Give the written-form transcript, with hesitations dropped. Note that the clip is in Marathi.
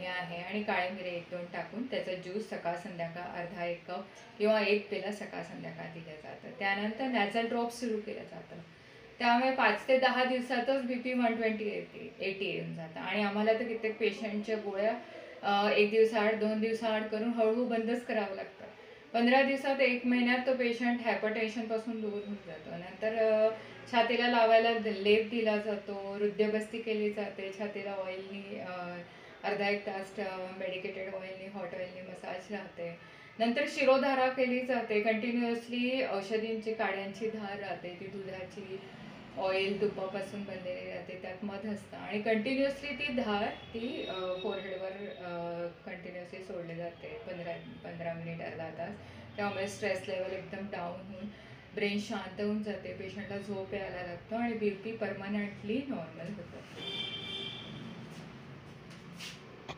धनिया आहे आणि काळे मिरे 1-2 टाकून त्याचा ज्यूस सकाळ संध्याकाळ अर्धा 1 कप किंवा 1 पेला सकाळ संध्याकाळ दिलं जातं. त्यानंतर नॅझल ड्रॉप्स सुरू केलं जातं. त्यामुळे 5 ते 10 दिवसातच BP 120 80 येऊन जातं आणि आम्हाला तर कित्येक पेशंटच्या गोळ्या 1 दिवसाआड 2 दिवसाआड करून हळूहळू बंदच करावं लागतं. 15 दिवसात 1 महिन्यात तो पेशंट हायपरटेन्शनपासून दूर होऊन जातो. नंतर छातीला लावायला लेप दिला जातो, हृदयबस्ती केली जाते, छातीला ऑइलनी अर्धा 1 तास मेडिकेटेड ऑइलनी हॉट ऑइलनी मसाज राहते. नंतर शिरोधारा केली जाते, कंटिन्युअसली औषधींची काड्यांची धार राहते, ती दुधाची ऑइल तुपापासून बनलेली राहते, त्यात मध असतं आणि कंटिन्युअसली ती धार ती फोरहेडवर कंटिन्युअसली सोडली जाते 15 मिनिट अर्धा तास. त्यामुळे स्ट्रेस लेवल एकदम डाऊन होऊन ब्रेन शांत होऊन जाते, पेशंटला झोप यायला लागतो आणि BP परमनंटली नॉर्मल होतं.